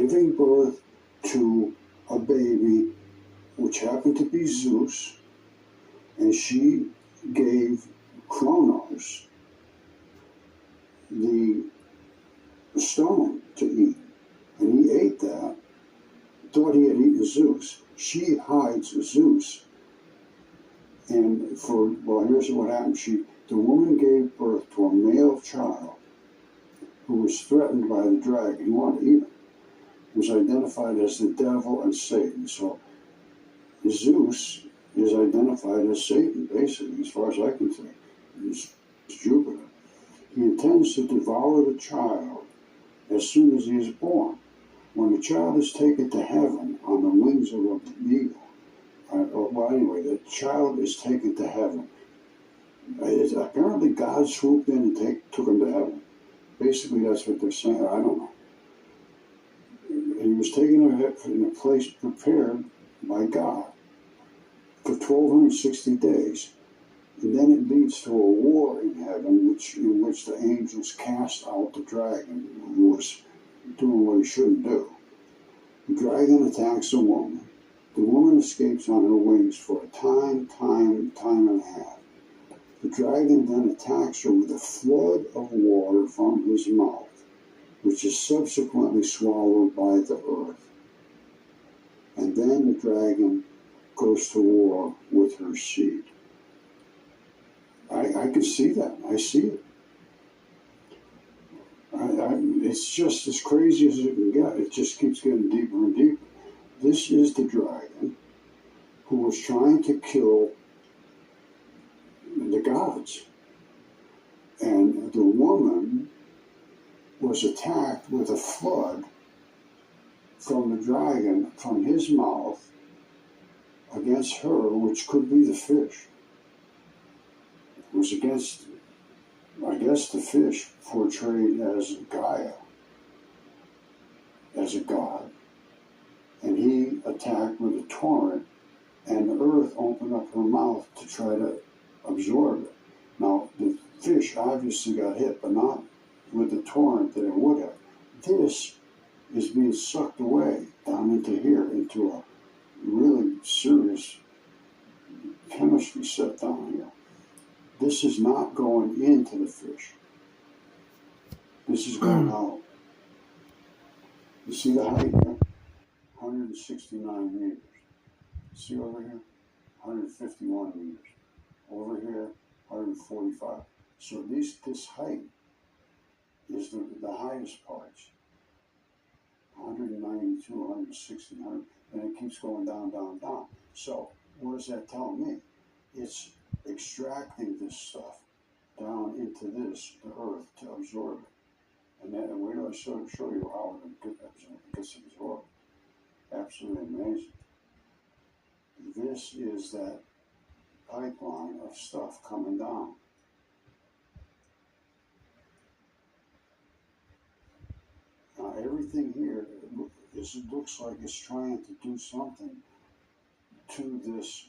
giving birth to a baby, which happened to be Zeus, and she gave Kronos the stone to eat. And he ate that, thought he had eaten Zeus. She hides Zeus. And here's what happened. The woman gave birth to a male child who was threatened by the dragon. He wanted to eat him. He was identified as the devil and Satan. So Zeus is identified as Satan, basically, as far as I can see. He's Jupiter. He intends to devour the child as soon as he is born. When the child is taken to heaven on the wings of an eagle, the child is taken to heaven. Apparently, God swooped in and took him to heaven. Basically, that's what they're saying. I don't know. He was taken in a place prepared by God for 1,260 days. And then it leads to a war in heaven in which the angels cast out the dragon who was doing what he shouldn't do. The dragon attacks the woman. The woman escapes on her wings for a time and a half. The dragon then attacks her with a flood of water from his mouth, which is subsequently swallowed by the earth. And then the dragon goes to war with her seed. I can see that. I see it. It's just as crazy as it can get. It just keeps getting deeper and deeper. This is the dragon who was trying to kill the gods. And the woman was attacked with a flood from the dragon, from his mouth, against her, which could be the fish. It was against, I guess, the fish portrayed as Gaia, as a god. And he attacked with a torrent, and the earth opened up her mouth to try to absorb it. Now, the fish obviously got hit, but not with the torrent that it would have. This is being sucked away down into here, into a really serious chemistry set down here. This is not going into the fish. This is going out. You see the height here? 169 meters. See over here? 151 meters. Over here, 145. So this height is the highest parts. 192, 160, and it keeps going down, down, down. So what does that tell me? It's extracting this stuff down into the earth, to absorb it. And then wait till I show you how it gets absorbed. Absolutely amazing. This is that pipeline of stuff coming down. Now everything here looks like it's trying to do something to this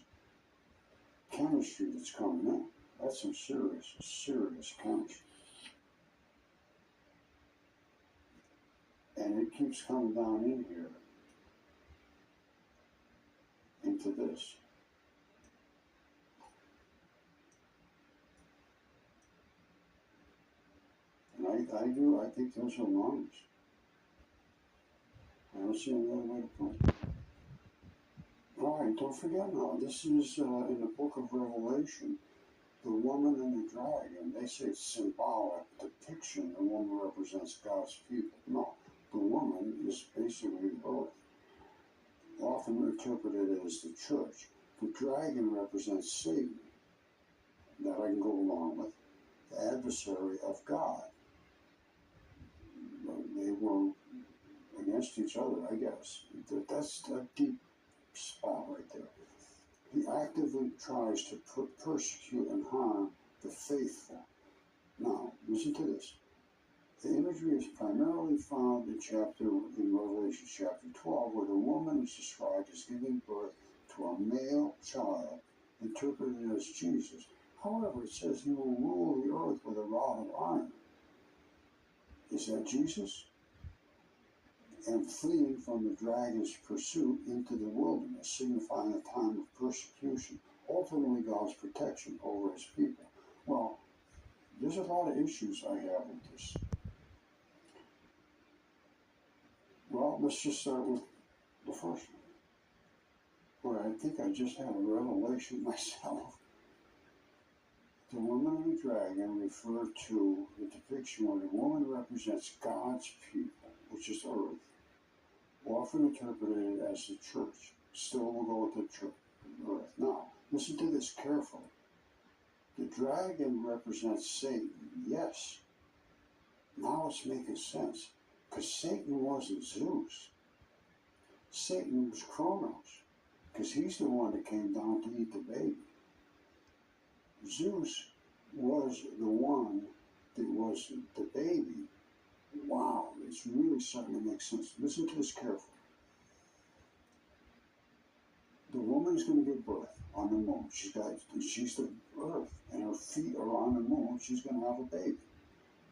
chemistry that's coming in. That's some serious chemistry. And it keeps coming down in here into this. And I think those are lungs. I don't see any other way to put it. All right, don't forget now, this is in the book of Revelation, the woman and the dragon. They say it's symbolic depiction. The woman represents God's people. No, the woman is basically the earth, often interpreted as the church. The dragon represents Satan, that I can go along with, the adversary of God. They were against each other, I guess. That's a deep spot right there. He actively tries to persecute and harm the faithful. Now, listen to this. The imagery is primarily found in Revelation chapter 12, where the woman is described as giving birth to a male child, interpreted as Jesus. However, it says he will rule the earth with a rod of iron. Is that Jesus? and fleeing from the dragon's pursuit into the wilderness, signifying a time of persecution, ultimately God's protection over his people. Well, there's a lot of issues I have with this. Well, let's just start with the first one, where I think I just had a revelation myself. The woman and the dragon refer to the depiction where the woman represents God's people, which is earth, often interpreted as the church. Still, we'll go with the church, earth. Now, listen to this carefully. The dragon represents Satan, yes. Now it's making sense, because Satan wasn't Zeus. Satan was Kronos, because he's the one that came down to eat the baby. Zeus was the one that was the baby. Wow, it's really starting to make sense. Listen to this carefully. The woman is going to give birth on the moon. She's the earth, and her feet are on the moon. She's going to have a baby.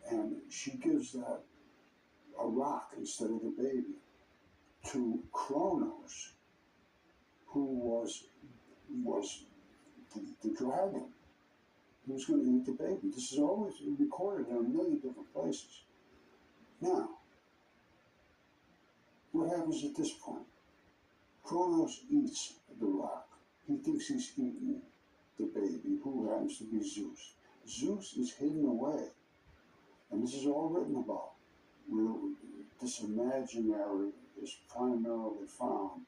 And she gives that a rock instead of the baby to Kronos, who was the dragon. He was going to eat the baby. This is always recorded in a million different places. Now, what happens at this point? Kronos eats the rock. He thinks he's eating the baby, who happens to be Zeus. Zeus is hidden away. And this is all written about. This imaginary is primarily found,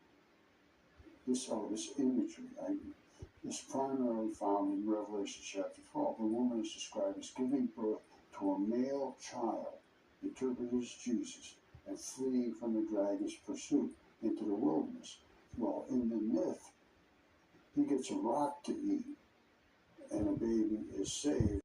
this imagery, is primarily found in Revelation chapter 12. The woman is described as giving birth to a male child, interpreted as Jesus, and fleeing from the dragon's pursuit into the wilderness. Well, in the myth, he gets a rock to eat, and a baby is saved.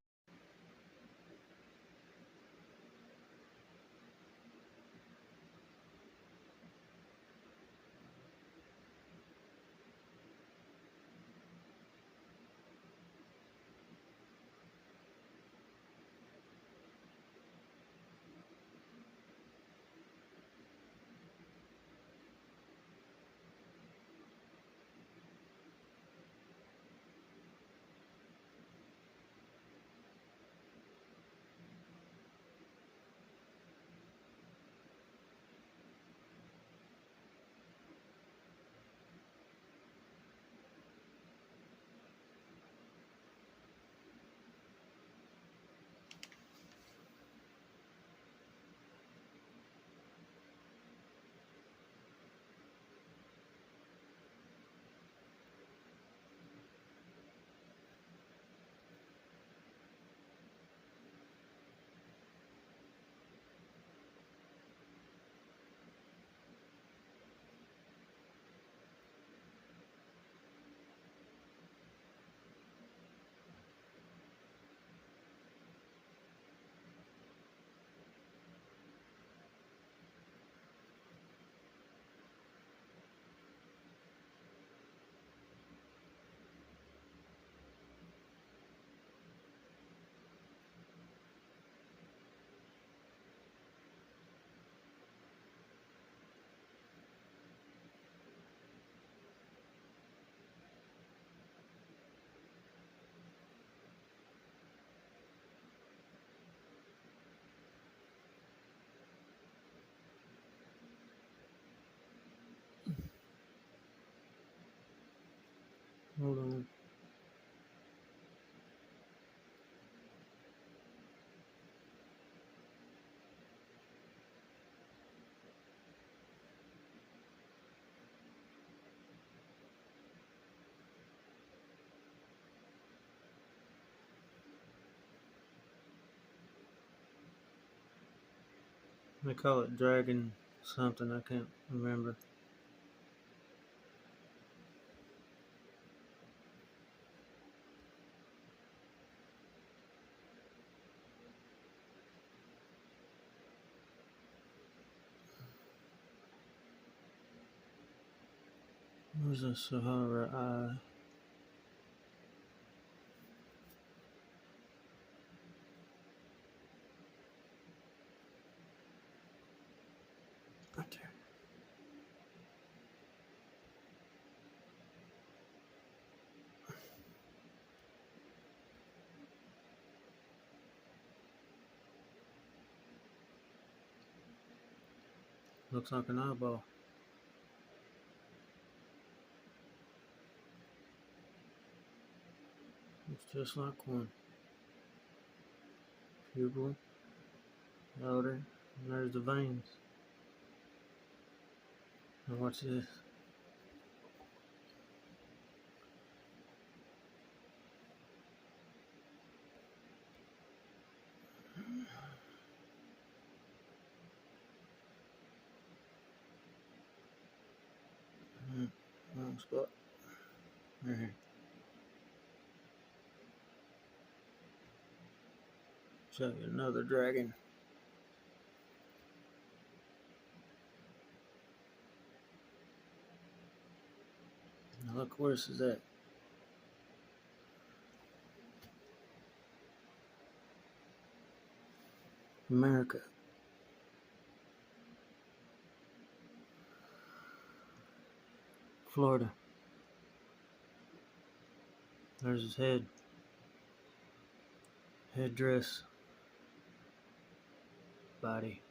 Hold on. They call it dragon something, I can't remember. Where's the Sahara Eye? Right there. Looks like an eyeball. Looks just like one. Pupil, outer, and there's the veins. Now watch this. Wrong spot. Right here. Show you another dragon. Now look where this is at. America. Florida. There's his head. Headdress. Body.